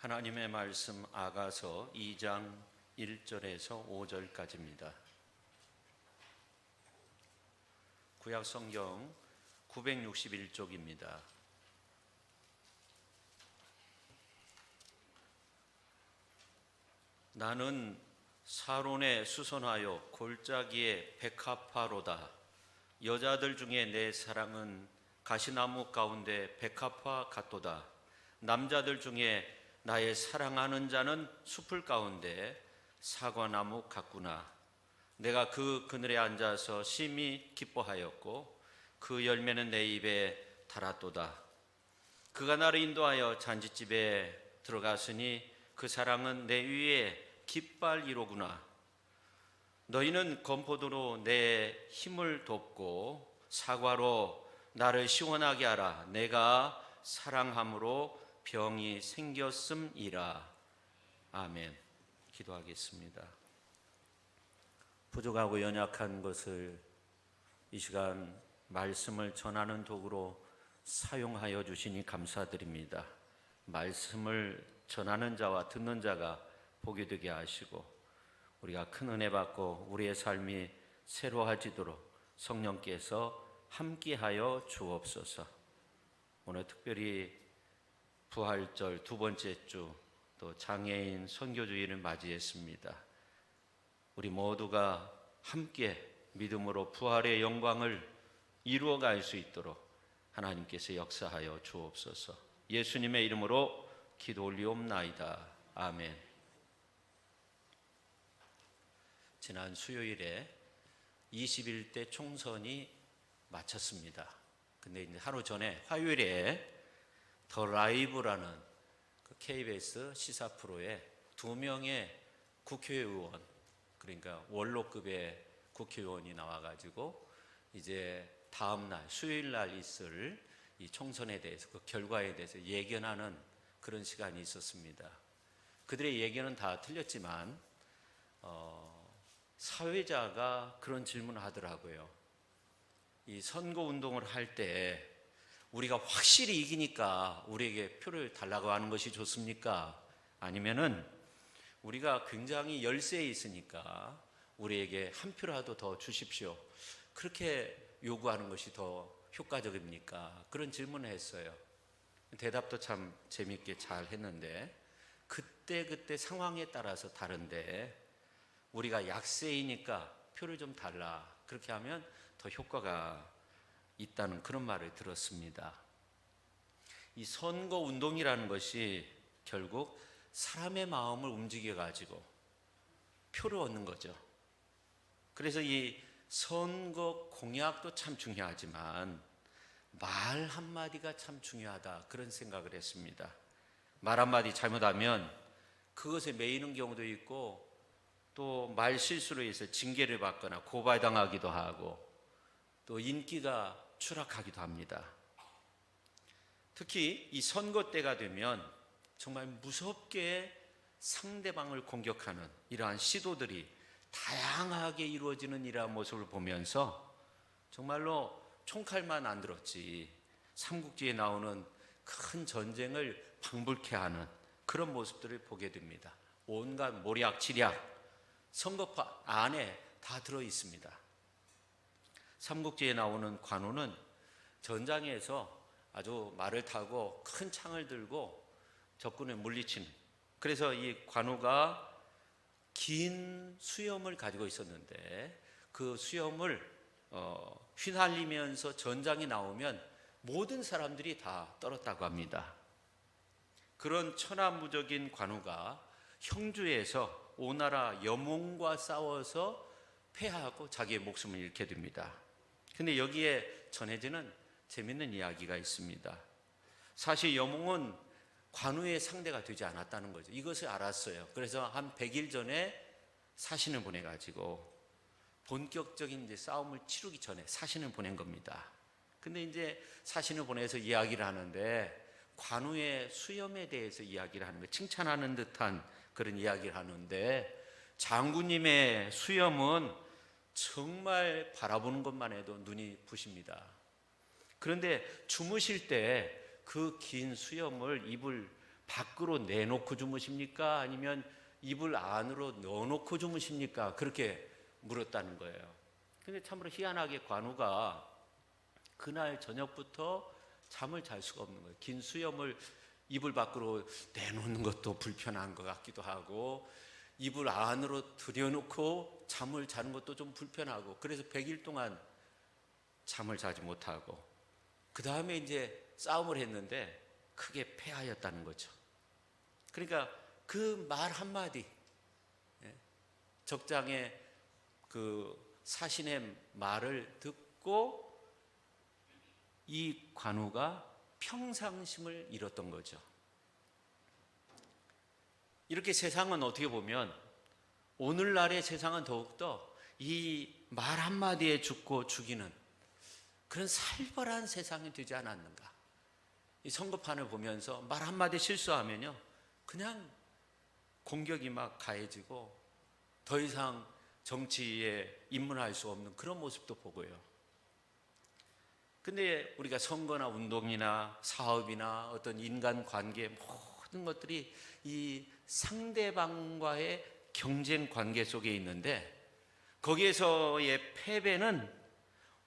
하나님의 말씀 아가서 2장 1절에서 5절까지입니다. 구약 성경 961쪽입니다. 나는 사론에 수선하여 골짜기에 백합화로다. 여자들 중에 내 사랑은 가시나무 가운데 백합화 같도다. 남자들 중에 나의 사랑하는 자는 숲을 가운데 사과나무 같구나. 내가 그 그늘에 앉아서 심히 기뻐하였고 그 열매는 내 입에 달았도다. 그가 나를 인도하여 잔치집에 들어갔으니 그 사랑은 내 위에 깃발이로구나. 너희는 건포도로 내 힘을 돕고 사과로 나를 시원하게 하라. 내가 사랑함으로 병이 생겼음이라. 아멘. 기도하겠습니다. 부족하고 연약한 것을 이 시간 말씀을 전하는 도구로 사용하여 주시니 감사드립니다. 말씀을 전하는 자와 듣는 자가 복이 되게 하시고 우리가 큰 은혜 받고 우리의 삶이 새로워지도록 성령께서 함께하여 주옵소서. 오늘 특별히 부활절 두 번째 주 또 장애인 선교주의를 맞이했습니다. 우리 모두가 함께 믿음으로 부활의 영광을 이루어갈 수 있도록 하나님께서 역사하여 주옵소서. 예수님의 이름으로 기도 올리옵나이다. 아멘. 지난 수요일에 21대 총선이 마쳤습니다. 근데 이제 하루 전에 화요일에 더 라이브라는 그 KBS 시사 프로에 2명의 국회의원, 그러니까 원로급의 국회의원이 나와가지고 이제 다음 날 수요일 날 있을 이 총선에 대해서 그 결과에 대해서 예견하는 그런 시간이 있었습니다. 그들의 예견은 다 틀렸지만 사회자가 그런 질문을 하더라고요. 이 선거 운동을 할 때 우리가 확실히 이기니까 우리에게 표를 달라고 하는 것이 좋습니까? 아니면은 우리가 굉장히 열세에 있으니까 우리에게 한 표라도 더 주십시오, 그렇게 요구하는 것이 더 효과적입니까? 그런 질문을 했어요. 대답도 참 재밌게 잘 했는데 그때 상황에 따라서 다른데 우리가 약세이니까 표를 좀 달라, 그렇게 하면 더 효과가 있다는 그런 말을 들었습니다. 이 선거 운동이라는 것이 결국 사람의 마음을 움직여 가지고 표를 얻는 거죠. 그래서 이 선거 공약도 참 중요하지만 말 한마디가 참 중요하다, 그런 생각을 했습니다. 말 한마디 잘못하면 그것에 매이는 경우도 있고 또 말 실수로 해서 징계를 받거나 고발당하기도 하고 또 인기가 추락하기도 합니다. 특히 이 선거 때가 되면 정말 무섭게 상대방을 공격하는 이러한 시도들이 다양하게 이루어지는 이러한 모습을 보면서 정말로 총칼만 안 들었지 삼국지에 나오는 큰 전쟁을 방불케 하는 그런 모습들을 보게 됩니다. 온갖 모략지략, 선거파 안에 다 들어 있습니다. 삼국지에 나오는 관우는 전장에서 아주 말을 타고 큰 창을 들고 적군을 물리치는, 그래서 이 관우가 긴 수염을 가지고 있었는데 그 수염을 휘날리면서 전장에 나오면 모든 사람들이 다 떨었다고 합니다. 그런 천하무적인 관우가 형주에서 오나라 여몽과 싸워서 패하고 자기의 목숨을 잃게 됩니다. 근데 여기에 전해지는 재밌는 이야기가 있습니다. 사실 여몽은 관우의 상대가 되지 않았다는 거죠. 이것을 알았어요. 그래서 한 100일 전에 사신을 보내가지고 본격적인 이제 싸움을 치르기 전에 사신을 보낸 겁니다. 근데 이제 사신을 보내서 이야기를 하는데 관우의 수염에 대해서 이야기를 하는 거예요. 칭찬하는 듯한 그런 이야기를 하는데 장군님의 수염은 정말 바라보는 것만 해도 눈이 부십니다. 그런데 주무실 때 그 긴 수염을 입을 밖으로 내놓고 주무십니까? 아니면 이불 안으로 넣어놓고 주무십니까? 그렇게 물었다는 거예요. 근데 참으로 희한하게 관우가 그날 저녁부터 잠을 잘 수가 없는 거예요. 긴 수염을 이불 밖으로 내놓는 것도 불편한 것 같기도 하고, 이불 안으로 들여놓고 잠을 자는 것도 좀 불편하고, 그래서 100일 동안 잠을 자지 못하고, 그 다음에 이제 싸움을 했는데 크게 패하였다는 거죠. 그러니까 그 말 한마디, 적장의 그 사신의 말을 듣고 이 관우가 평상심을 잃었던 거죠. 이렇게 세상은 어떻게 보면, 오늘날의 세상은 더욱더 이 말 한마디에 죽고 죽이는 그런 살벌한 세상이 되지 않았는가. 이 선거판을 보면서 말 한마디 실수하면요, 그냥 공격이 막 가해지고 더 이상 정치에 입문할 수 없는 그런 모습도 보고요. 근데 우리가 선거나 운동이나 사업이나 어떤 인간관계, 모든 것들이 이 상대방과의 경쟁 관계 속에 있는데, 거기에서의 패배는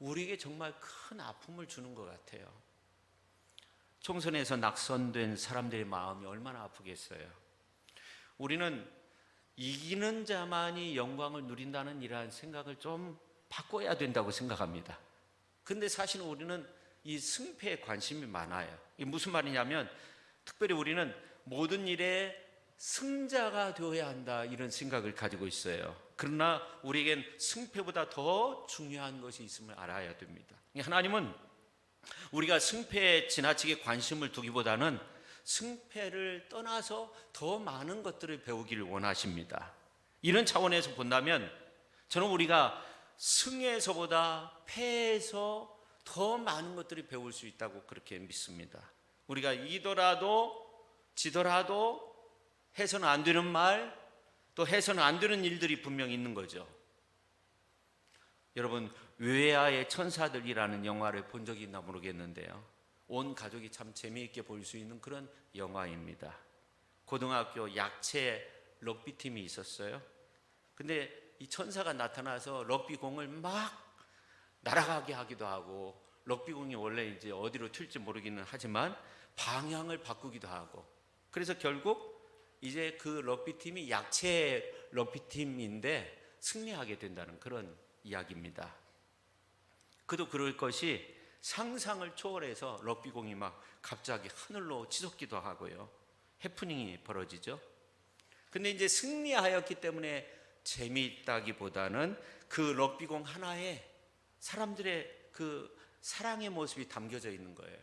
우리에게 정말 큰 아픔을 주는 것 같아요. 총선에서 낙선된 사람들의 마음이 얼마나 아프겠어요. 우리는 이기는 자만이 영광을 누린다는 이러한 생각을 좀 바꿔야 된다고 생각합니다. 근데 사실은 우리는 이 승패에 관심이 많아요. 이게 무슨 말이냐면, 특별히 우리는 모든 일에 승자가 되어야 한다, 이런 생각을 가지고 있어요. 그러나 우리에겐 승패보다 더 중요한 것이 있음을 알아야 됩니다. 하나님은 우리가 승패에 지나치게 관심을 두기보다는 승패를 떠나서 더 많은 것들을 배우기를 원하십니다. 이런 차원에서 본다면 저는 우리가 승에서보다 패에서 더 많은 것들이 배울 수 있다고 그렇게 믿습니다. 우리가 이더라도 지더라도 해서는 안 되는 말, 또 해서는 안 되는 일들이 분명히 있는 거죠. 여러분, 외아의 천사들이라는 영화를 본 적이 있나 모르겠는데요, 온 가족이 참 재미있게 볼 수 있는 그런 영화입니다. 고등학교 약체 럭비팀이 있었어요. 근데 이 천사가 나타나서 럭비공을 막 날아가게 하기도 하고, 럭비공이 원래 이제 어디로 튈지 모르기는 하지만 방향을 바꾸기도 하고, 그래서 결국 이제 그 럭비팀이 약체 럭비팀인데 승리하게 된다는 그런 이야기입니다. 그도 그럴 것이 상상을 초월해서 럭비공이 막 갑자기 하늘로 치솟기도 하고요, 해프닝이 벌어지죠. 근데 이제 승리하였기 때문에 재미있다기보다는 그 럭비공 하나에 사람들의 그 사랑의 모습이 담겨져 있는 거예요.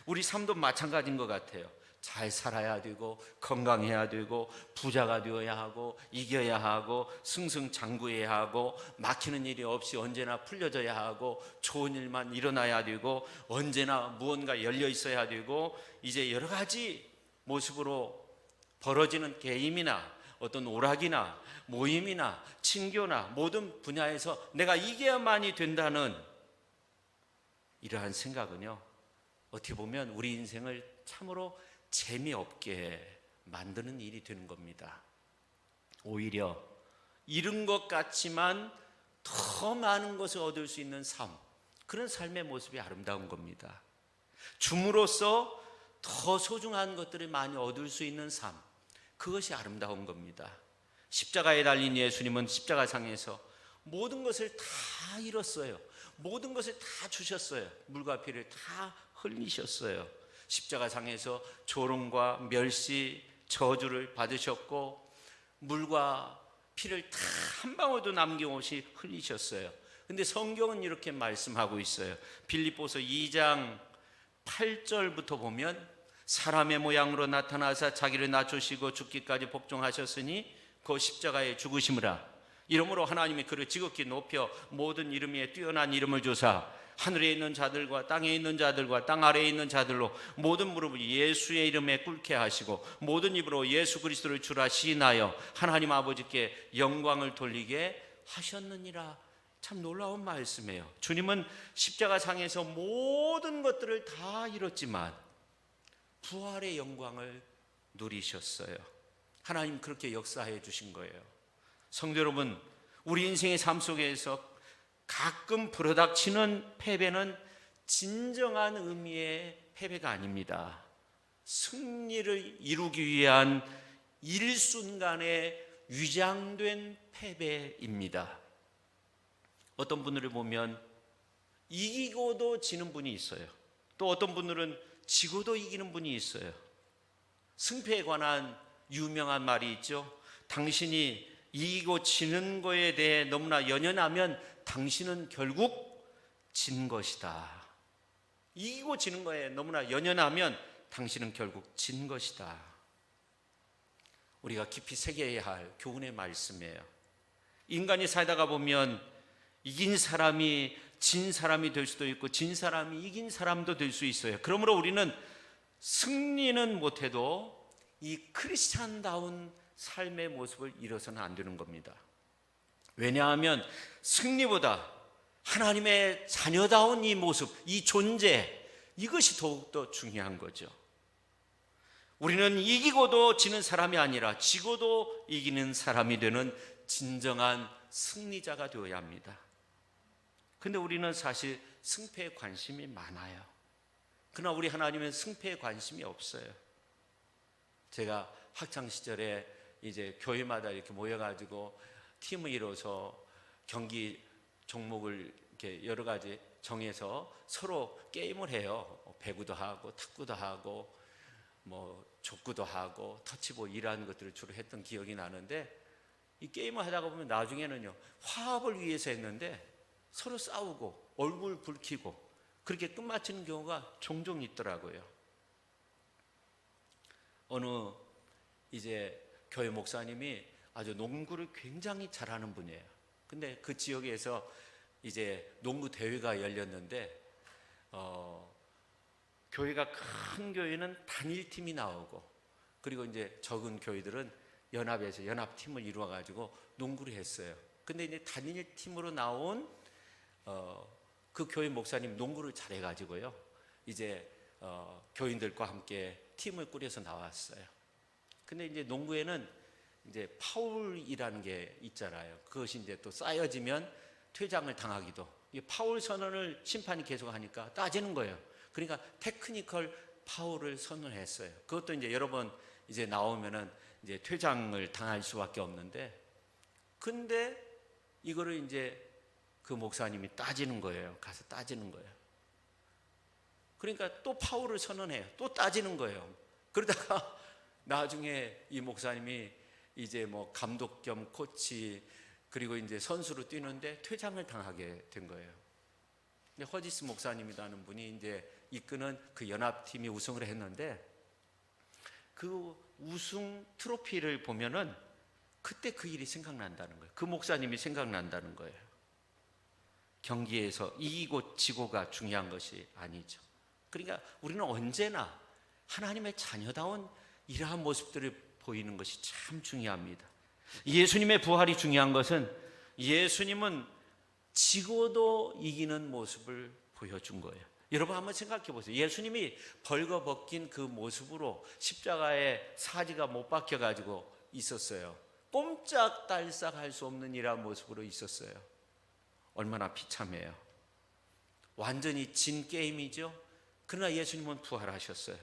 우리 삶도 마찬가지인 것 같아요. 잘 살아야 되고, 건강해야 되고, 부자가 되어야 하고, 이겨야 하고, 승승장구해야 하고, 막히는 일이 없이 언제나 풀려져야 하고, 좋은 일만 일어나야 되고, 언제나 무언가 열려 있어야 되고, 이제 여러 가지 모습으로 벌어지는 게임이나 어떤 오락이나 모임이나 친교나 모든 분야에서 내가 이겨야만이 된다는 이러한 생각은요, 어떻게 보면 우리 인생을 참으로 재미없게 만드는 일이 되는 겁니다. 오히려 잃은 것 같지만 더 많은 것을 얻을 수 있는 삶, 그런 삶의 모습이 아름다운 겁니다. 줌으로써 더 소중한 것들을 많이 얻을 수 있는 삶, 그것이 아름다운 겁니다. 십자가에 달린 예수님은 십자가상에서 모든 것을 다 잃었어요. 모든 것을 다 주셨어요. 물과 피를 다 흘리셨어요. 십자가상에서 조롱과 멸시, 저주를 받으셨고, 물과 피를 다 한 방울도 남김없이 흘리셨어요. 근데 성경은 이렇게 말씀하고 있어요. 빌립보서 2장 8절부터 보면, 사람의 모양으로 나타나사 자기를 낮추시고 죽기까지 복종하셨으니 그 십자가에 죽으심이라. 이러므로 하나님이 그를 지극히 높여 모든 이름 위에 뛰어난 이름을 주사 하늘에 있는 자들과 땅에 있는 자들과 땅 아래에 있는 자들로 모든 무릎을 예수의 이름에 꿇게 하시고 모든 입으로 예수 그리스도를 주라 시인하여 하나님 아버지께 영광을 돌리게 하셨느니라. 참 놀라운 말씀이에요. 주님은 십자가상에서 모든 것들을 다 잃었지만 부활의 영광을 누리셨어요. 하나님 그렇게 역사해 주신 거예요. 성도 여러분, 우리 인생의 삶 속에서 가끔 불어닥치는 패배는 진정한 의미의 패배가 아닙니다. 승리를 이루기 위한 일순간의 위장된 패배입니다. 어떤 분들을 보면 이기고도 지는 분이 있어요. 또 어떤 분들은 지고도 이기는 분이 있어요. 승패에 관한 유명한 말이 있죠. 당신이 이기고 지는 거에 대해 너무나 연연하면 당신은 결국 진 것이다. 이기고 지는 거에 너무나 연연하면 당신은 결국 진 것이다. 우리가 깊이 새겨야 할 교훈의 말씀이에요. 인간이 살다가 보면 이긴 사람이 진 사람이 될 수도 있고 진 사람이 이긴 사람도 될 수 있어요. 그러므로 우리는 승리는 못해도 이 크리스찬다운 삶의 모습을 잃어서는 안 되는 겁니다. 왜냐하면 승리보다 하나님의 자녀다운 이 모습, 이 존재, 이것이 더욱더 중요한 거죠. 우리는 이기고도 지는 사람이 아니라 지고도 이기는 사람이 되는 진정한 승리자가 되어야 합니다. 근데 우리는 사실 승패에 관심이 많아요. 그러나 우리 하나님은 승패에 관심이 없어요. 제가 학창 시절에 이제 교회마다 이렇게 모여가지고 팀을 이뤄서 경기 종목을 이렇게 여러 가지 정해서 서로 게임을 해요. 배구도 하고 탁구도 하고 뭐 족구도 하고 터치볼 이런 것들을 주로 했던 기억이 나는데, 이 게임을 하다가 보면 나중에는요, 화합을 위해서 했는데 서로 싸우고 얼굴 붉히고 그렇게 끝마치는 경우가 종종 있더라고요. 어느 이제 교회 목사님이 아주 농구를 굉장히 잘하는 분이에요. 근데 그 지역에서 이제 농구 대회가 열렸는데 교회가 큰 교회는 단일팀이 나오고, 그리고 이제 적은 교회들은 연합에서 연합팀을 이루어 가지고 농구를 했어요. 근데 이제 단일팀으로 나온 그 교회 목사님 농구를 잘해 가지고요, 이제 교인들과 함께 팀을 꾸려서 나왔어요. 근데 이제 농구에는 이제 파울이라는 게 있잖아요. 그것이 이제 또 쌓여지면 퇴장을 당하기도, 이 파울 선언을 심판이 계속 하니까 따지는 거예요. 그러니까 테크니컬 파울을 선언했어요. 그것도 이제 여러 번 이제 나오면은 이제 퇴장을 당할 수밖에 없는데, 근데 이거를 이제 그 목사님이 따지는 거예요. 가서 따지는 거예요. 그러니까 또 파울을 선언해요. 또 따지는 거예요. 그러다가 나중에 이 목사님이 이제 뭐 감독 겸 코치 그리고 이제 선수로 뛰는데 퇴장을 당하게 된 거예요. 근데 허지스 목사님이라는 분이 이제 이끄는 그 연합팀이 우승을 했는데, 그 우승 트로피를 보면은 그때 그 일이 생각난다는 거예요. 그 목사님이 생각난다는 거예요. 경기에서 이기고 지고가 중요한 것이 아니죠. 그러니까 우리는 언제나 하나님의 자녀다운 이러한 모습들을 보이는 것이 참 중요합니다. 예수님의 부활이 중요한 것은 예수님은 지고도 이기는 모습을 보여준 거예요. 여러분 한번 생각해 보세요. 예수님이 벌거벗긴 그 모습으로 십자가에 사지가 못 박혀 가지고 있었어요. 꼼짝달싹 할 수 없는 이러한 모습으로 있었어요. 얼마나 비참해요. 완전히 진 게임이죠. 그러나 예수님은 부활하셨어요.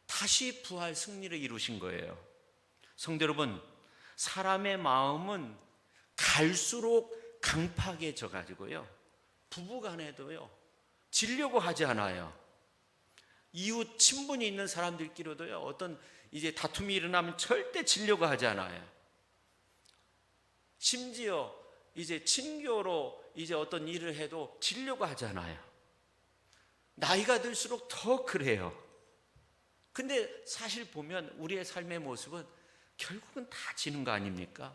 다시 부활 승리를 이루신 거예요. 성도 여러분, 사람의 마음은 갈수록 강팍해져 가지고요, 부부간에도요 지려고 하지 않아요. 이웃 친분이 있는 사람들끼리도요, 어떤 이제 다툼이 일어나면 절대 지려고 하지 않아요. 심지어 이제 친교로 이제 어떤 일을 해도 지려고 하지 않아요. 나이가 들수록 더 그래요. 근데 사실 보면 우리의 삶의 모습은 결국은 다 지는 거 아닙니까?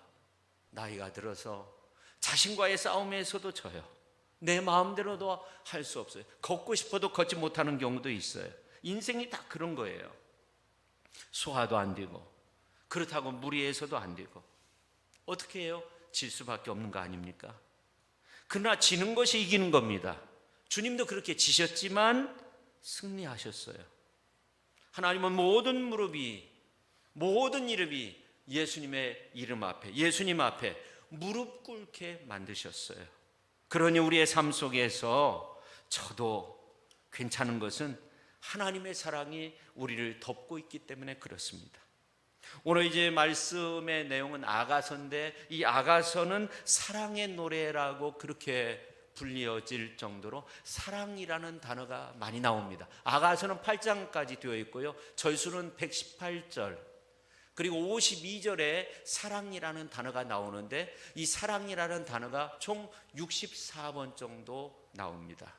나이가 들어서 자신과의 싸움에서도 져요. 내 마음대로도 할 수 없어요. 걷고 싶어도 걷지 못하는 경우도 있어요. 인생이 다 그런 거예요. 소화도 안 되고, 그렇다고 무리해서도 안 되고, 어떻게 해요? 질 수밖에 없는 거 아닙니까? 그러나 지는 것이 이기는 겁니다. 주님도 그렇게 지셨지만 승리하셨어요. 하나님은 모든 무릎이, 모든 이름이 예수님의 이름 앞에, 예수님 앞에 무릎 꿇게 만드셨어요. 그러니 우리의 삶 속에서 저도 괜찮은 것은 하나님의 사랑이 우리를 덮고 있기 때문에 그렇습니다. 오늘 이제 말씀의 내용은 아가서인데, 이 아가서는 사랑의 노래라고 그렇게 불리어질 정도로 사랑이라는 단어가 많이 나옵니다. 아가서는 8장까지 되어 있고요, 절수는 118절, 그리고 52절에 사랑이라는 단어가 나오는데, 이 사랑이라는 단어가 총 64번 정도 나옵니다.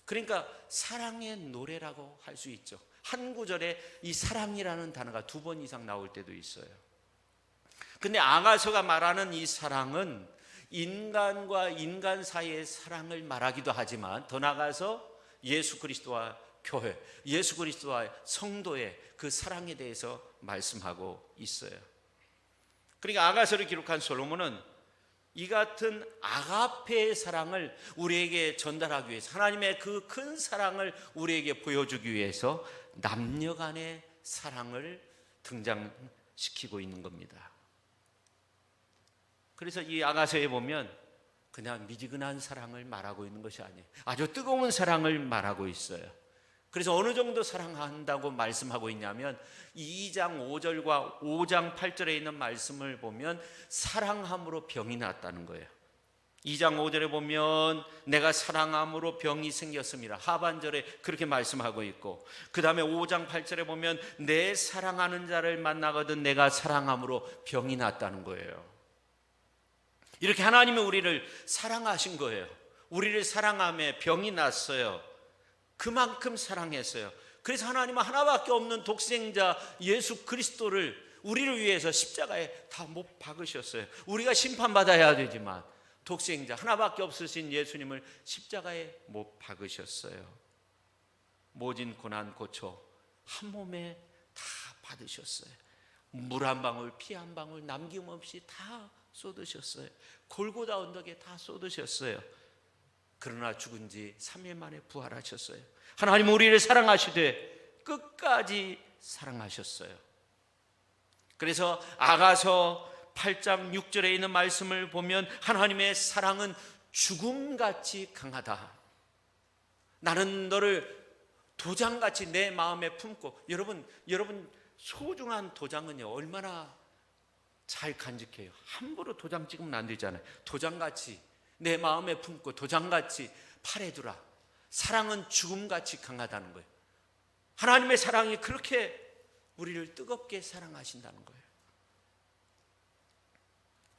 그러니까 사랑의 노래라고 할 수 있죠. 한 구절에 이 사랑이라는 단어가 2번 이상 나올 때도 있어요. 근데 아가서가 말하는 이 사랑은 인간과 인간 사이의 사랑을 말하기도 하지만, 더 나아가서 예수 그리스도와 교회, 예수 그리스도와 성도의 그 사랑에 대해서 말씀하고 있어요. 그러니까 아가서를 기록한 솔로몬은 이 같은 아가페의 사랑을 우리에게 전달하기 위해서, 하나님의 그 큰 사랑을 우리에게 보여주기 위해서 남녀 간의 사랑을 등장시키고 있는 겁니다. 그래서 이 아가서에 보면 그냥 미지근한 사랑을 말하고 있는 것이 아니에요. 아주 뜨거운 사랑을 말하고 있어요. 그래서 어느 정도 사랑한다고 말씀하고 있냐면 2장 5절과 5장 8절에 있는 말씀을 보면 사랑함으로 병이 났다는 거예요. 2장 5절에 보면 내가 사랑함으로 병이 생겼습니다. 하반절에 그렇게 말씀하고 있고, 그 다음에 5장 8절에 보면 내 사랑하는 자를 만나거든 내가 사랑함으로 병이 났다는 거예요. 이렇게 하나님이 우리를 사랑하신 거예요. 우리를 사랑함에 병이 났어요. 그만큼 사랑했어요. 그래서 하나님은 하나밖에 없는 독생자 예수 그리스도를 우리를 위해서 십자가에 다 못 박으셨어요. 우리가 심판받아야 되지만 독생자 하나밖에 없으신 예수님을 십자가에 못 박으셨어요. 모진 고난 고초 한 몸에 다 받으셨어요. 물 한 방울 피 한 방울 남김없이 다 쏟으셨어요. 골고다 언덕에 다 쏟으셨어요. 그러나 죽은 지 3일 만에 부활하셨어요. 하나님은 우리를 사랑하시되 끝까지 사랑하셨어요. 그래서 아가서 8장 6절에 있는 말씀을 보면 하나님의 사랑은 죽음같이 강하다. 나는 너를 도장같이 내 마음에 품고, 여러분 소중한 도장은요 얼마나 잘 간직해요. 함부로 도장 찍으면 안 되잖아요. 도장같이 내 마음에 품고 도장같이 팔에 두라. 사랑은 죽음같이 강하다는 거예요. 하나님의 사랑이 그렇게 우리를 뜨겁게 사랑하신다는 거예요.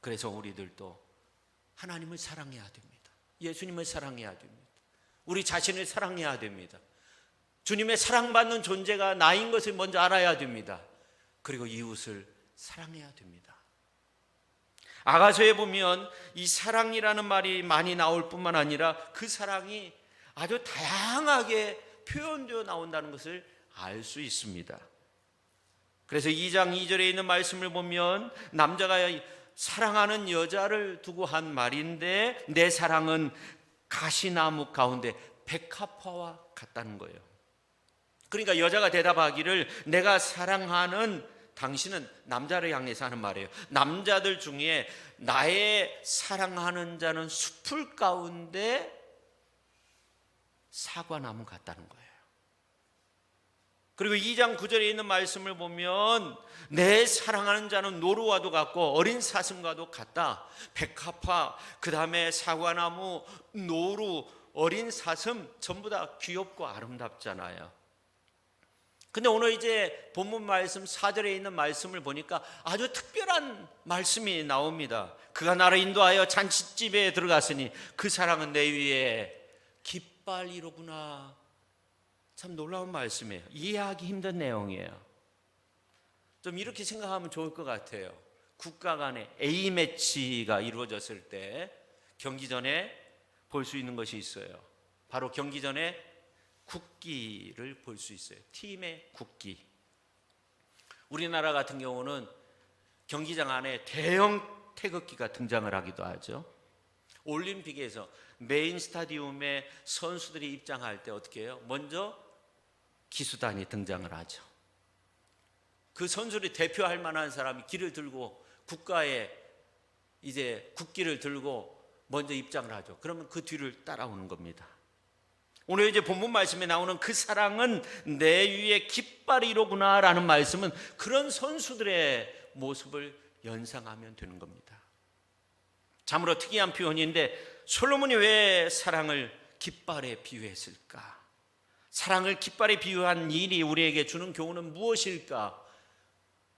그래서 우리들도 하나님을 사랑해야 됩니다. 예수님을 사랑해야 됩니다. 우리 자신을 사랑해야 됩니다. 주님의 사랑받는 존재가 나인 것을 먼저 알아야 됩니다. 그리고 이웃을 사랑해야 됩니다. 아가서에 보면 이 사랑이라는 말이 많이 나올 뿐만 아니라 그 사랑이 아주 다양하게 표현되어 나온다는 것을 알 수 있습니다. 그래서 2장 2절에 있는 말씀을 보면 남자가 사랑하는 여자를 두고 한 말인데, 내 사랑은 가시나무 가운데 백합화와 같다는 거예요. 그러니까 여자가 대답하기를 내가 사랑하는 당신은 남자를 향해서 하는 말이에요. 남자들 중에 나의 사랑하는 자는 숲을 가운데 사과나무 같다는 거예요. 그리고 2장 9절에 있는 말씀을 보면 내 사랑하는 자는 노루와도 같고 어린 사슴과도 같다. 백합화, 그 다음에 사과나무, 노루, 어린 사슴 전부 다 귀엽고 아름답잖아요. 근데 오늘 이제 본문 말씀 4절에 있는 말씀을 보니까 아주 특별한 말씀이 나옵니다. 그가 나를 인도하여 잔치집에 들어갔으니 그 사랑은 내 위에 깃발이로구나. 참 놀라운 말씀이에요. 이해하기 힘든 내용이에요. 좀 이렇게 생각하면 좋을 것 같아요. 국가 간의 A매치가 이루어졌을 때 경기 전에 볼 수 있는 것이 있어요. 바로 경기 전에 국기를 볼 수 있어요. 팀의 국기. 우리나라 같은 경우는 경기장 안에 대형 태극기가 등장을 하기도 하죠. 올림픽에서 메인 스타디움에 선수들이 입장할 때 어떻게 해요? 먼저 기수단이 등장을 하죠. 그 선수를 대표할 만한 사람이 길을 들고 국가에 이제 국기를 들고 먼저 입장을 하죠. 그러면 그 뒤를 따라오는 겁니다. 오늘 이제 본문 말씀에 나오는 그 사랑은 내 위에 깃발이로구나라는 말씀은 그런 선수들의 모습을 연상하면 되는 겁니다. 참으로 특이한 표현인데 솔로몬이 왜 사랑을 깃발에 비유했을까? 사랑을 깃발에 비유한 일이 우리에게 주는 교훈은 무엇일까?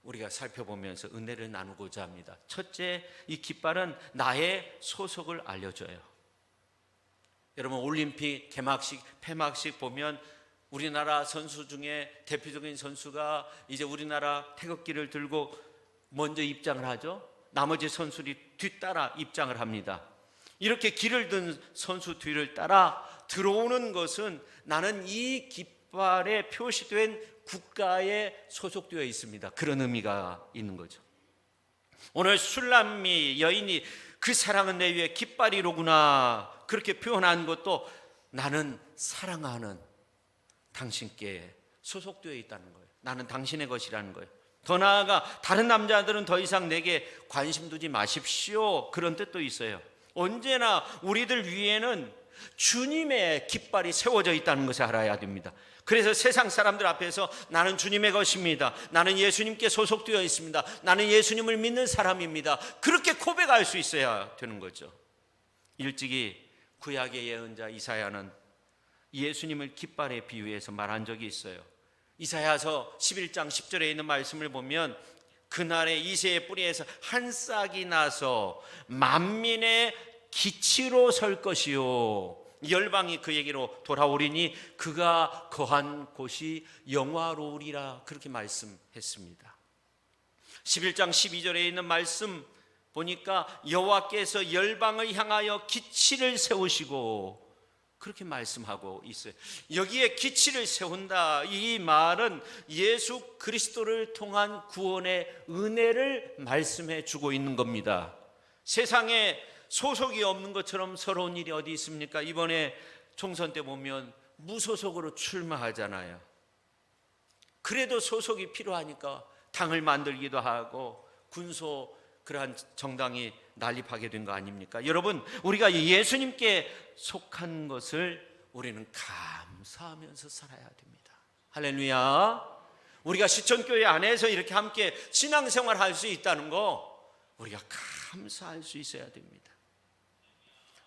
우리가 살펴보면서 은혜를 나누고자 합니다. 첫째, 이 깃발은 나의 소속을 알려줘요. 여러분 올림픽 개막식, 폐막식 보면 우리나라 선수 중에 대표적인 선수가 이제 우리나라 태극기를 들고 먼저 입장을 하죠. 나머지 선수들이 뒤따라 입장을 합니다. 이렇게 길을 든 선수 뒤를 따라 들어오는 것은 나는 이 깃발에 표시된 국가에 소속되어 있습니다. 그런 의미가 있는 거죠. 오늘 술람미 여인이 그 사랑은 내 위에 깃발이로구나 그렇게 표현한 것도 나는 사랑하는 당신께 소속되어 있다는 거예요. 나는 당신의 것이라는 거예요. 더 나아가 다른 남자들은 더 이상 내게 관심 두지 마십시오 그런 뜻도 있어요. 언제나 우리들 위에는 주님의 깃발이 세워져 있다는 것을 알아야 됩니다. 그래서 세상 사람들 앞에서 나는 주님의 것입니다. 나는 예수님께 소속되어 있습니다. 나는 예수님을 믿는 사람입니다. 그렇게 고백할 수 있어야 되는 거죠. 일찍이 구약의 예언자 이사야는 예수님을 깃발에 비유해서 말한 적이 있어요. 이사야서 11장 10절에 있는 말씀을 보면 그날에 이새의 뿌리에서 한 싹이 나서 만민의 기치로 설 것이요 열방이 그에게로 돌아오리니 그가 거한 곳이 영화로우리라 그렇게 말씀했습니다. 11장 12절에 있는 말씀 보니까 여호와께서 열방을 향하여 기치를 세우시고 그렇게 말씀하고 있어요. 여기에 기치를 세운다 이 말은 예수 그리스도를 통한 구원의 은혜를 말씀해 주고 있는 겁니다. 세상에 소속이 없는 것처럼 서러운 일이 어디 있습니까? 이번에 총선 때 보면 무소속으로 출마하잖아요. 그래도 소속이 필요하니까 당을 만들기도 하고 군소 그러한 정당이 난립하게 된 거 아닙니까? 여러분 우리가 예수님께 속한 것을 우리는 감사하면서 살아야 됩니다. 할렐루야. 우리가 시천교회 안에서 이렇게 함께 신앙생활 할 수 있다는 거 우리가 감사할 수 있어야 됩니다.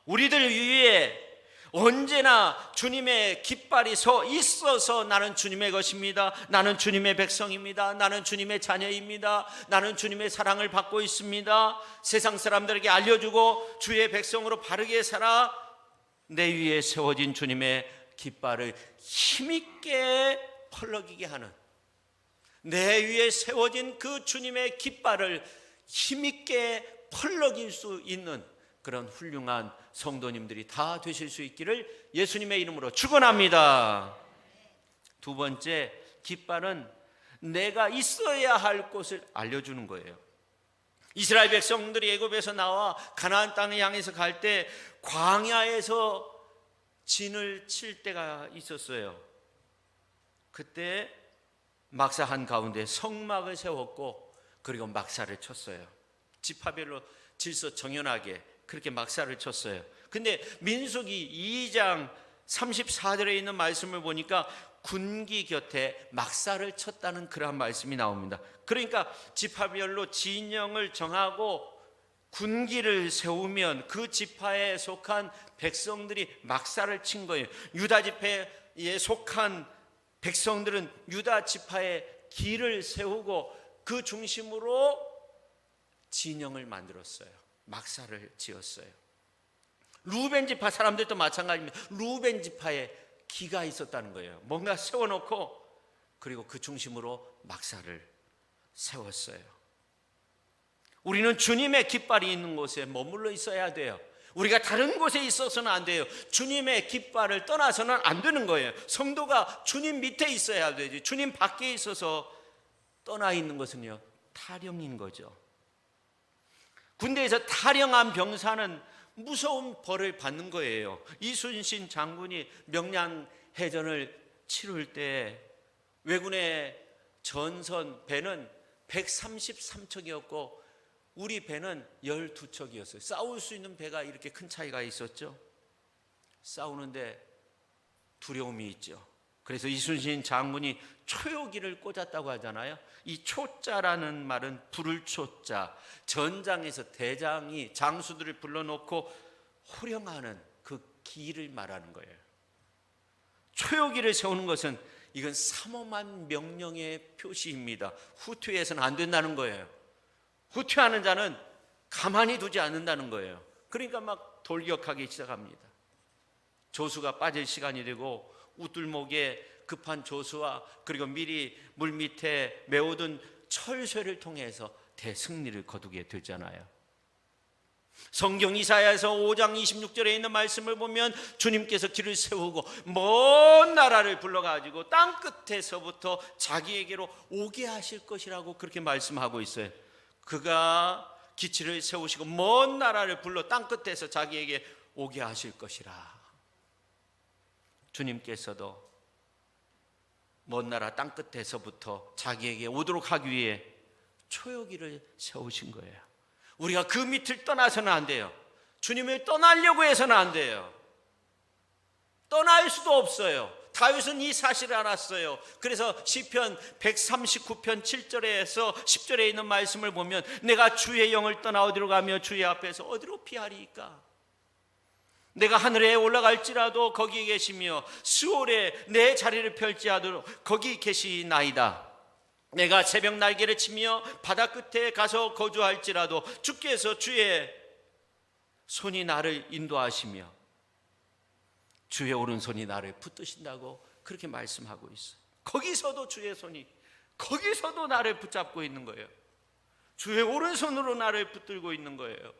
우리들 위에 언제나 주님의 깃발이 서 있어서 나는 주님의 것입니다. 나는 주님의 백성입니다. 나는 주님의 자녀입니다. 나는 주님의 사랑을 받고 있습니다. 세상 사람들에게 알려주고 주의 백성으로 바르게 살아 내 위에 세워진 주님의 깃발을 힘있게 펄럭이게 하는 내 위에 세워진 그 주님의 깃발을 힘있게 펄럭일 수 있는 그런 훌륭한 성도님들이 다 되실 수 있기를 예수님의 이름으로 축원합니다. 두 번째, 깃발은 내가 있어야 할 곳을 알려주는 거예요. 이스라엘 백성들이 애굽에서 나와 가나안 땅을 향해서 갈 때 광야에서 진을 칠 때가 있었어요. 그때 막사 한 가운데 성막을 세웠고 그리고 막사를 쳤어요. 지파별로 질서 정연하게 그렇게 막사를 쳤어요. 근데 민수기 2장 34절에 있는 말씀을 보니까 군기 곁에 막사를 쳤다는 그러한 말씀이 나옵니다. 그러니까 지파별로 진영을 정하고 군기를 세우면 그 지파에 속한 백성들이 막사를 친 거예요. 유다 지파에 속한 백성들은 유다 지파의 길을 세우고 그 중심으로 진영을 만들었어요. 막사를 지었어요. 루벤 지파 사람들도 마찬가지입니다. 루벤 지파에 기가 있었다는 거예요. 뭔가 세워놓고 그리고 그 중심으로 막사를 세웠어요. 우리는 주님의 깃발이 있는 곳에 머물러 있어야 돼요. 우리가 다른 곳에 있어서는 안 돼요. 주님의 깃발을 떠나서는 안 되는 거예요. 성도가 주님 밑에 있어야 되지. 주님 밖에 있어서 떠나 있는 것은요 타령인 거죠. 군대에서 탈영한 병사는 무서운 벌을 받는 거예요. 이순신 장군이 명량해전을 치룰 때 왜군의 전선 배는 133척이었고 우리 배는 12척이었어요. 싸울 수 있는 배가 이렇게 큰 차이가 있었죠. 싸우는데 두려움이 있죠. 그래서 이순신 장군이 초요기를 꽂았다고 하잖아요. 이 초자라는 말은 부를 초자, 전장에서 대장이 장수들을 불러놓고 호령하는 그 기를 말하는 거예요. 초요기를 세우는 것은 이건 삼엄한 명령의 표시입니다. 후퇴해서는 안 된다는 거예요. 후퇴하는 자는 가만히 두지 않는다는 거예요. 그러니까 막 돌격하기 시작합니다. 조수가 빠질 시간이 되고 우둘목에 급한 조수와 그리고 미리 물밑에 메워둔 철쇠를 통해서 대승리를 거두게 되잖아요. 성경 이사야에서 5장 26절에 있는 말씀을 보면 주님께서 길을 세우고 먼 나라를 불러가지고 땅 끝에서부터 자기에게로 오게 하실 것이라고 그렇게 말씀하고 있어요. 그가 기치를 세우시고 먼 나라를 불러 땅 끝에서 자기에게 오게 하실 것이라. 주님께서도 먼 나라 땅 끝에서부터 자기에게 오도록 하기 위해 초요기를 세우신 거예요. 우리가 그 밑을 떠나서는 안 돼요. 주님을 떠나려고 해서는 안 돼요. 떠날 수도 없어요. 다윗은 이 사실을 알았어요. 그래서 시편 139편 7절에서 10절에 있는 말씀을 보면 내가 주의 영을 떠나 어디로 가며 주의 앞에서 어디로 피하리까? 내가 하늘에 올라갈지라도 거기 계시며 스올에 내 자리를 펼지하도록 거기 계시나이다. 내가 새벽 날개를 치며 바다 끝에 가서 거주할지라도 주께서 주의 손이 나를 인도하시며 주의 오른손이 나를 붙드신다고 그렇게 말씀하고 있어요. 거기서도 주의 손이 거기서도 나를 붙잡고 있는 거예요. 주의 오른손으로 나를 붙들고 있는 거예요.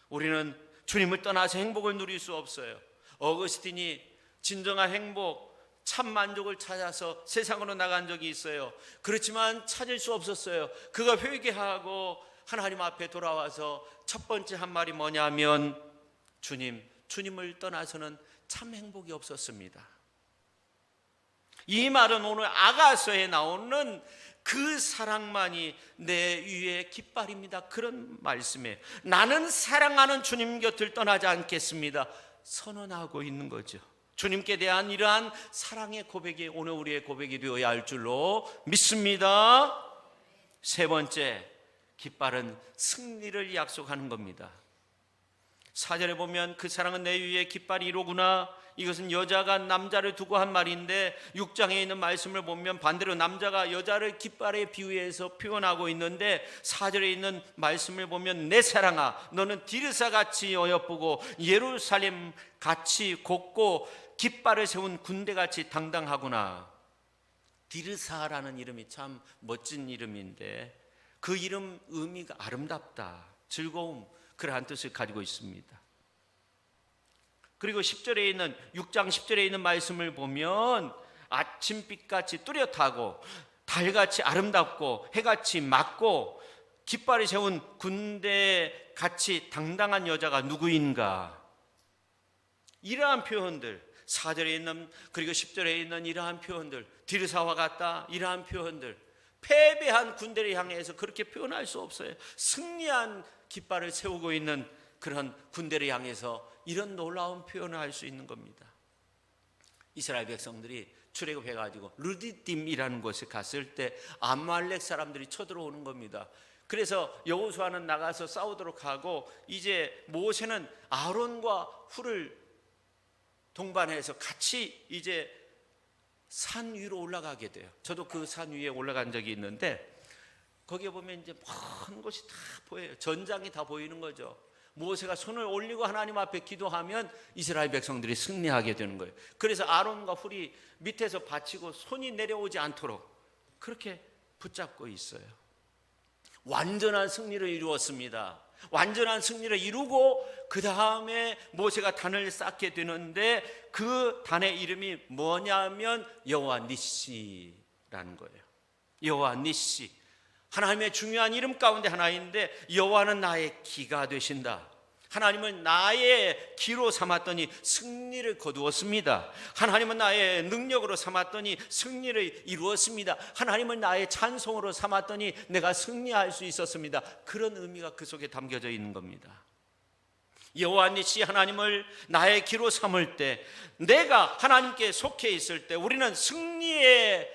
우리는 주님을 떠나서 행복을 누릴 수 없어요. 어거스틴이 진정한 행복, 참 만족을 찾아서 세상으로 나간 적이 있어요. 그렇지만 찾을 수 없었어요. 그가 회개하고 하나님 앞에 돌아와서 첫 번째 한 말이 뭐냐면 주님을 떠나서는 참 행복이 없었습니다. 이 말은 오늘 아가서에 나오는 그 사랑만이 내 위의 깃발입니다. 그런 말씀에 나는 사랑하는 주님 곁을 떠나지 않겠습니다. 선언하고 있는 거죠. 주님께 대한 이러한 사랑의 고백이 오늘 우리의 고백이 되어야 할 줄로 믿습니다. 세 번째, 깃발은 승리를 약속하는 겁니다. 4절에 보면 그 사랑은 내 위에 깃발이 이로구나. 이것은 여자가 남자를 두고 한 말인데 6장에 있는 말씀을 보면 반대로 남자가 여자를 깃발에 비유해서 표현하고 있는데 4절에 있는 말씀을 보면 내 사랑아 너는 디르사같이 어여쁘고 예루살렘같이 곱고 깃발을 세운 군대같이 당당하구나. 디르사라는 이름이 참 멋진 이름인데 그 이름 의미가 아름답다, 즐거움, 그러한 뜻을 가지고 있습니다. 그리고 10절에 있는 6장 10절에 있는 말씀을 보면 아침빛같이 뚜렷하고 달같이 아름답고 해같이 맑고 깃발을 세운 군대같이 당당한 여자가 누구인가? 이러한 표현들 4절에 있는 그리고 10절에 있는 이러한 표현들 디르사와 같다 이러한 표현들 패배한 군대를 향해서 그렇게 표현할 수 없어요. 승리한 깃발을 세우고 있는 그런 군대를 향해서 이런 놀라운 표현을 할 수 있는 겁니다. 이스라엘 백성들이 출애굽해가지고 르디딤이라는 곳에 갔을 때 아말렉 사람들이 쳐들어오는 겁니다. 그래서 여호수아는 나가서 싸우도록 하고 이제 모세는 아론과 훌을 동반해서 같이 이제 산 위로 올라가게 돼요. 저도 그 산 위에 올라간 적이 있는데 거기에 보면 이제 먼 곳이 다 보여요. 전장이 다 보이는 거죠. 모세가 손을 올리고 하나님 앞에 기도하면 이스라엘 백성들이 승리하게 되는 거예요. 그래서 아론과 훌이 밑에서 받치고 손이 내려오지 않도록 그렇게 붙잡고 있어요. 완전한 승리를 이루었습니다. 완전한 승리를 이루고 그 다음에 모세가 단을 쌓게 되는데 그 단의 이름이 뭐냐면 여호와 니시라는 거예요. 여호와 니시, 하나님의 중요한 이름 가운데 하나인데 여호와는 나의 기가 되신다. 하나님은 나의 기로 삼았더니 승리를 거두었습니다. 하나님은 나의 능력으로 삼았더니 승리를 이루었습니다. 하나님은 나의 찬송으로 삼았더니 내가 승리할 수 있었습니다. 그런 의미가 그 속에 담겨져 있는 겁니다. 여호와 니시 하나님을 나의 기로 삼을 때, 내가 하나님께 속해 있을 때 우리는 승리의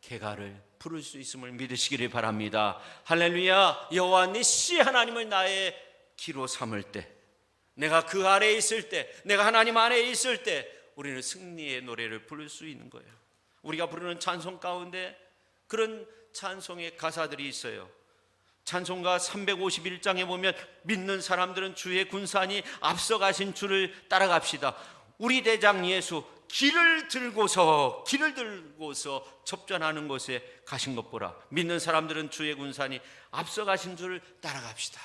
계가를 부를 수 있음을 믿으시기를 바랍니다. 할렐루야. 여호와 니시 하나님을 나의 기로 삼을 때, 내가 그 아래에 있을 때, 내가 하나님 안에 있을 때 우리는 승리의 노래를 부를 수 있는 거예요. 우리가 부르는 찬송 가운데 그런 찬송의 가사들이 있어요. 찬송가 351장에 보면 믿는 사람들은 주의 군사니 앞서가신 주를 따라갑시다. 우리 대장 예수 길을 들고서 접전하는 곳에 가신 것 보라. 믿는 사람들은 주의 군사니 앞서가신 주를 따라갑시다.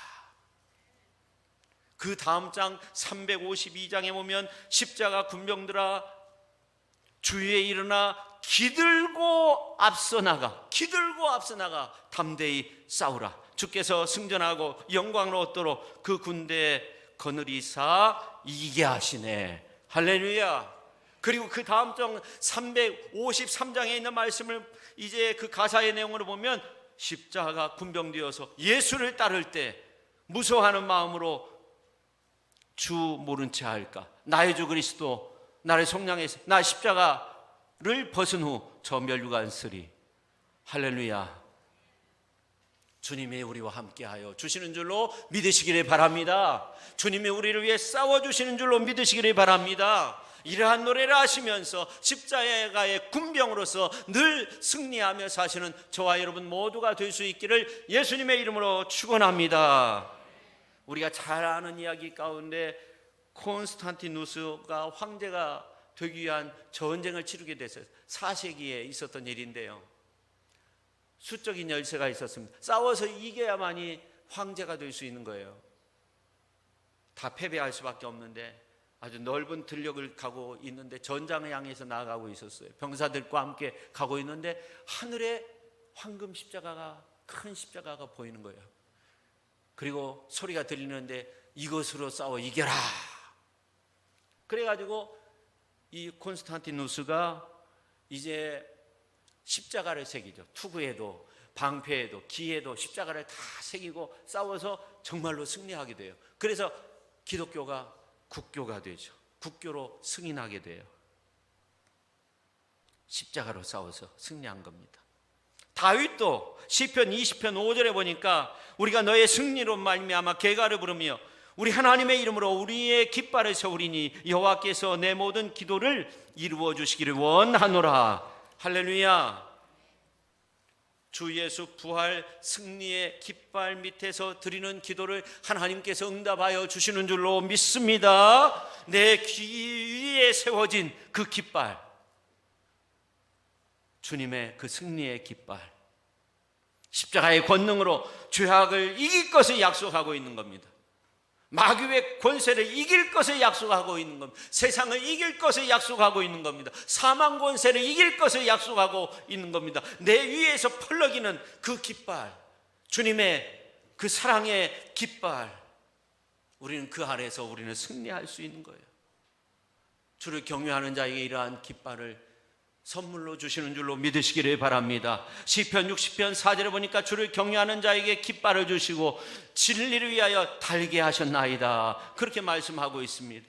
그 다음 장 352장에 보면 십자가 군병들아 주위에 일어나 기들고 앞서 나가 담대히 싸우라. 주께서 승전하고 영광을 얻도록 그 군대에 거느리사 이기게 하시네. 할렐루야. 그리고 그 다음 장 353장에 있는 말씀을 이제 그 가사의 내용으로 보면 십자가 군병되어서 예수를 따를 때 무서워하는 마음으로 주 모른 채 할까? 나의 주 그리스도 나를 속량해서 나 십자가를 벗은 후 저 멸류관 쓰리. 할렐루야. 주님이 우리와 함께하여 주시는 줄로 믿으시기를 바랍니다. 주님이 우리를 위해 싸워주시는 줄로 믿으시기를 바랍니다. 이러한 노래를 하시면서 십자가의 군병으로서 늘 승리하며 사시는 저와 여러분 모두가 될 수 있기를 예수님의 이름으로 축원합니다. 우리가 잘 아는 이야기 가운데 콘스탄티누스가 황제가 되기 위한 전쟁을 치르게 됐어요. 4세기에 있었던 일인데요. 수적인 열세가 있었습니다. 싸워서 이겨야만이 황제가 될 수 있는 거예요. 다 패배할 수밖에 없는데 아주 넓은 들녘을 가고 있는데 전장을 향해서 나아가고 있었어요. 병사들과 함께 가고 있는데 하늘에 황금 십자가가, 큰 십자가가 보이는 거예요. 그리고 소리가 들리는데 이것으로 싸워 이겨라. 그래가지고 이 콘스탄티누스가 이제 십자가를 새기죠. 투구에도 방패에도 기에도 십자가를 다 새기고 싸워서 정말로 승리하게 돼요. 그래서 기독교가 국교가 되죠. 국교로 승인하게 돼요. 십자가로 싸워서 승리한 겁니다. 다윗도 시편 20편 5절에 보니까 우리가 너의 승리로 말미암아 계가를 부르며 우리 하나님의 이름으로 우리의 깃발을 세우리니 여호와께서 내 모든 기도를 이루어 주시기를 원하노라. 할렐루야. 주 예수 부활 승리의 깃발 밑에서 드리는 기도를 하나님께서 응답하여 주시는 줄로 믿습니다. 내 귀 위에 세워진 그 깃발, 주님의 그 승리의 깃발, 십자가의 권능으로 죄악을 이길 것을 약속하고 있는 겁니다. 마귀의 권세를 이길 것을 약속하고 있는 겁니다. 세상을 이길 것을 약속하고 있는 겁니다. 사망 권세를 이길 것을 약속하고 있는 겁니다. 내 위에서 펄럭이는 그 깃발, 주님의 그 사랑의 깃발, 우리는 그 아래에서 우리는 승리할 수 있는 거예요. 주를 경외하는 자에게 이러한 깃발을 선물로 주시는 줄로 믿으시기를 바랍니다. 시편 60편 4절에 보니까 주를 경외하는 자에게 깃발을 주시고 진리를 위하여 달게 하셨나이다. 그렇게 말씀하고 있습니다.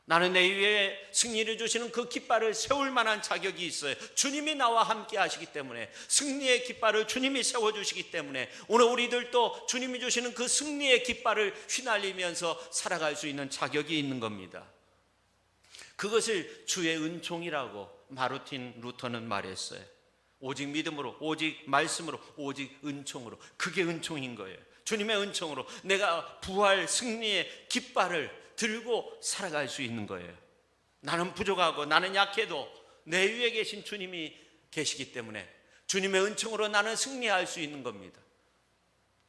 나는 내 위에 승리를 주시는 그 깃발을 세울 만한 자격이 있어요. 주님이 나와 함께 하시기 때문에, 승리의 깃발을 주님이 세워주시기 때문에 오늘 우리들도 주님이 주시는 그 승리의 깃발을 휘날리면서 살아갈 수 있는 자격이 있는 겁니다. 그것을 주의 은총이라고 마르틴 루터는 말했어요. 오직 믿음으로, 오직 말씀으로, 오직 은총으로. 그게 은총인 거예요. 주님의 은총으로 내가 부활 승리의 깃발을 들고 살아갈 수 있는 거예요. 나는 부족하고 나는 약해도 내 위에 계신 주님이 계시기 때문에 주님의 은총으로 나는 승리할 수 있는 겁니다.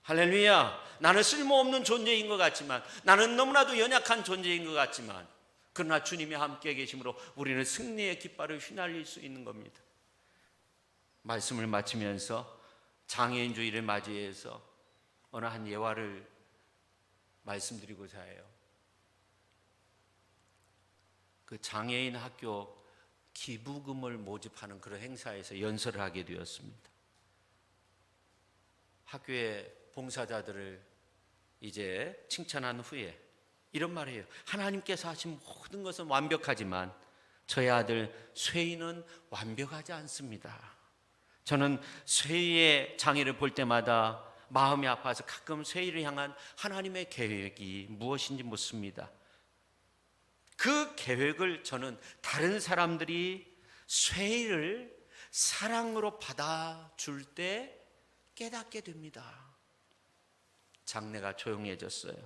할렐루야. 나는 쓸모없는 존재인 것 같지만, 나는 너무나도 연약한 존재인 것 같지만, 그러나 주님이 함께 계심으로 우리는 승리의 깃발을 휘날릴 수 있는 겁니다. 말씀을 마치면서 장애인 주일을 맞이해서 어느 한 예화를 말씀드리고자 해요. 그 장애인 학교 기부금을 모집하는 그런 행사에서 연설을 하게 되었습니다. 학교의 봉사자들을 이제 칭찬한 후에 이런 말을 해요. 하나님께서 하신 모든 것은 완벽하지만 저의 아들 쇠이는 완벽하지 않습니다. 저는 쇠이의 장애를 볼 때마다 마음이 아파서 가끔 쇠이를 향한 하나님의 계획이 무엇인지 묻습니다. 그 계획을 저는 다른 사람들이 쇠이를 사랑으로 받아줄 때 깨닫게 됩니다. 장례가 조용해졌어요.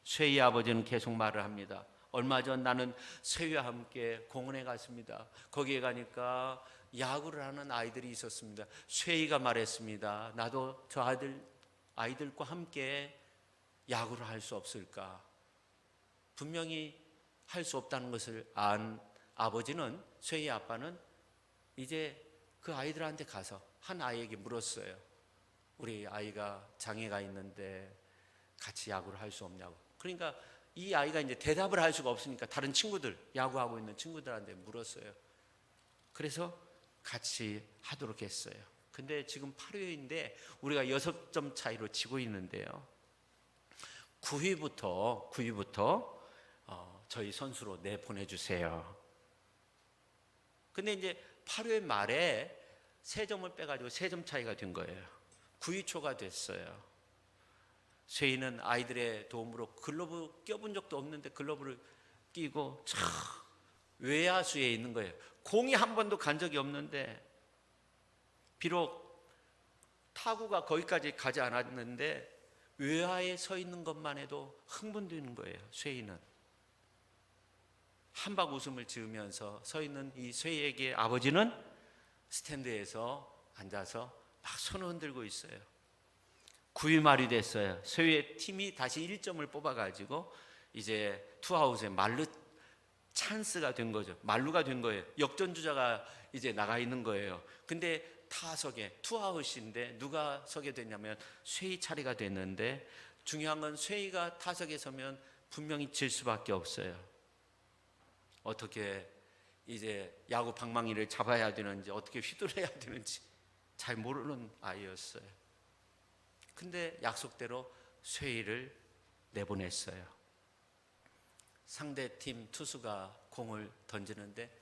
쇠이 아버지는 계속 말을 합니다. 얼마 전 나는 쇠이와 함께 공원에 갔습니다. 거기에 가니까 야구를 하는 아이들이 있었습니다. 쇠이가 말했습니다. 나도 저 아이들과 함께 야구를 할 수 없을까? 분명히 할 수 없다는 것을 안 아버지는, 쇠이 아빠는 이제 그 아이들한테 가서 한 아이에게 물었어요. 우리 아이가 장애가 있는데 같이 야구를 할 수 없냐고. 그러니까 이 아이가 이제 대답을 할 수가 없으니까 다른 친구들, 야구하고 있는 친구들한테 물었어요. 그래서 같이 하도록 했어요. 근데 지금 8회인데 우리가 6점 차이로 지고 있는데요. 9위부터 저희 선수로 내보내주세요. 근데 이제 8회 말에 3점을 빼가지고 3점 차이가 된 거예요. 9위 초가 됐어요. 쇠이는 아이들의 도움으로 글러브 껴본 적도 없는데 글러브를 끼고 외야수에 있는 거예요. 공이 한 번도 간 적이 없는데, 비록 타구가 거기까지 가지 않았는데 외야에 서 있는 것만 해도 흥분되는 거예요. 쇠이는 한박 웃음을 지으면서 서 있는 이 쇠이에게 아버지는 스탠드에서 앉아서 막 손을 흔들고 있어요. 9위 말이 됐어요. 쇠이의 팀이 다시 1점을 뽑아가지고 이제 투아웃에 말루 찬스가 된 거죠. 말루가 된 거예요. 역전주자가 이제 나가 있는 거예요. 근데 타석에 투아웃인데 누가 서게 됐냐면 쇠이 차례가 됐는데, 중요한 건 쇠이가 타석에 서면 분명히 질 수밖에 없어요. 어떻게 이제 야구 방망이를 잡아야 되는지, 어떻게 휘둘러야 되는지 잘 모르는 아이였어요. 근데 약속대로 쇠이를 내보냈어요. 상대팀 투수가 공을 던지는데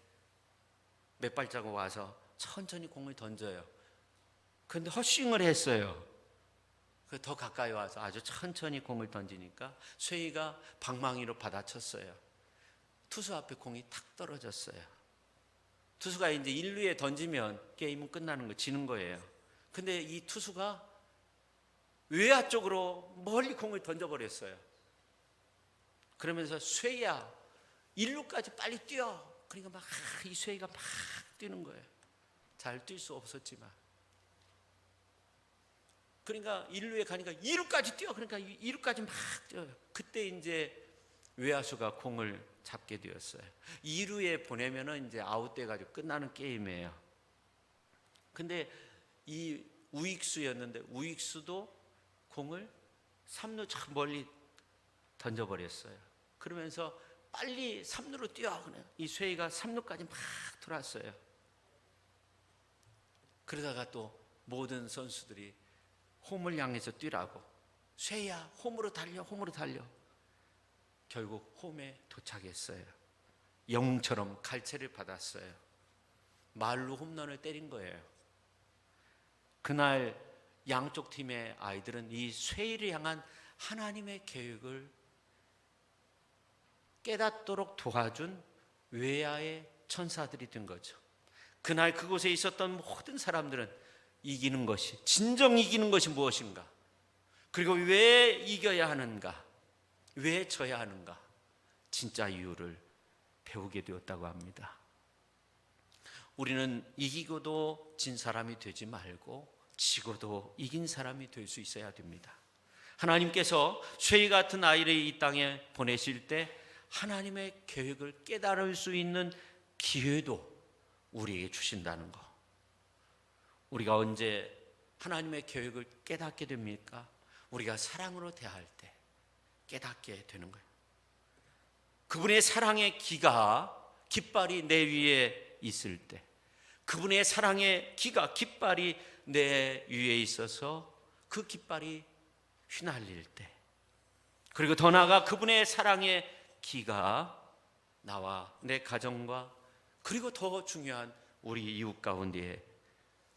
몇 발자국 와서 천천히 공을 던져요. 근데 헛스윙을 했어요. 더 가까이 와서 아주 천천히 공을 던지니까 쇠이가 방망이로 받아쳤어요. 투수 앞에 공이 탁 떨어졌어요. 투수가 이제 1루에 던지면 게임은 끝나는 거, 지는 거예요. 근데 이 투수가 외야 쪽으로 멀리 공을 던져버렸어요. 그러면서 쇠야 1루까지 빨리 뛰어. 그러니까 막 이 쇠이가 막 뛰는 거예요. 잘 뛸 수 없었지만. 그러니까 1루에 가니까 2루까지 뛰어. 그러니까 2루까지 막 뛰어요. 그때 이제 외야수가 공을 잡게 되었어요. 2루에 보내면은 이제 아웃돼 가지고 끝나는 게임이에요. 근데 이 우익수였는데 우익수도 공을 3루 저 멀리 던져버렸어요. 그러면서 빨리 3루로 뛰어. 이 쇠이가 3루까지 막 돌았어요. 그러다가 또 모든 선수들이 홈을 향해서 뛰라고, 쇠이야 홈으로 달려, 홈으로 달려. 결국 홈에 도착했어요. 영웅처럼 갈채를 받았어요. 말로 홈런을 때린 거예요. 그날 양쪽 팀의 아이들은 이 쇠이를 향한 하나님의 계획을 깨닫도록 도와준 외야의 천사들이 된 거죠. 그날 그곳에 있었던 모든 사람들은 이기는 것이, 진정 이기는 것이 무엇인가, 그리고 왜 이겨야 하는가, 왜 져야 하는가, 진짜 이유를 배우게 되었다고 합니다. 우리는 이기고도 진 사람이 되지 말고 지고도 이긴 사람이 될 수 있어야 됩니다. 하나님께서 쇠이 같은 아이를 이 땅에 보내실 때 하나님의 계획을 깨달을 수 있는 기회도 우리에게 주신다는 거. 우리가 언제 하나님의 계획을 깨닫게 됩니까? 우리가 사랑으로 대할 때 깨닫게 되는 거예요. 그분의 사랑의 기가 깃발이 내 위에 있을 때, 그분의 사랑의 기가 깃발이 내 위에 있어서 그 깃발이 휘날릴 때, 그리고 더 나아가 그분의 사랑의 기가 나와 내 가정과 그리고 더 중요한 우리 이웃 가운데에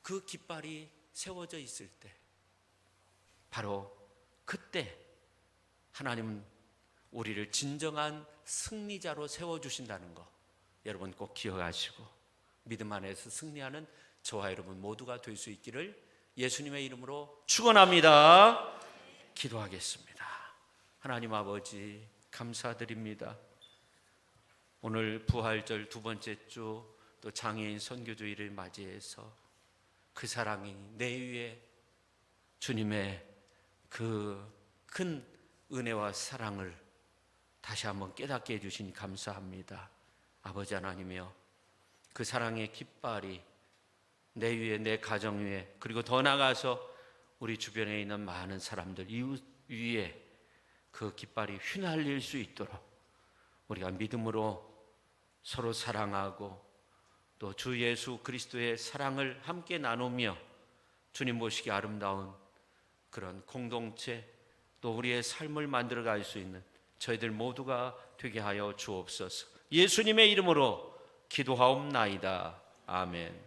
그 깃발이 세워져 있을 때, 바로 그때 하나님은 우리를 진정한 승리자로 세워주신다는 거 여러분 꼭 기억하시고, 믿음 안에서 승리하는 저와 여러분 모두가 될 수 있기를 예수님의 이름으로 축원합니다. 기도하겠습니다. 하나님 아버지 감사드립니다. 오늘 부활절 두 번째 주, 또 장애인 선교주의를 맞이해서 그 사랑이 내 위에 주님의 그 큰 은혜와 사랑을 다시 한번 깨닫게 해주시니 감사합니다. 아버지 하나님이여, 그 사랑의 깃발이 내 위에, 내 가정 위에, 그리고 더 나아가서 우리 주변에 있는 많은 사람들 이웃 위에 그 깃발이 휘날릴 수 있도록 우리가 믿음으로 서로 사랑하고 또 주 예수 그리스도의 사랑을 함께 나누며 주님 보시기 아름다운 그런 공동체, 또 우리의 삶을 만들어갈 수 있는 저희들 모두가 되게 하여 주옵소서. 예수님의 이름으로 기도하옵나이다. 아멘.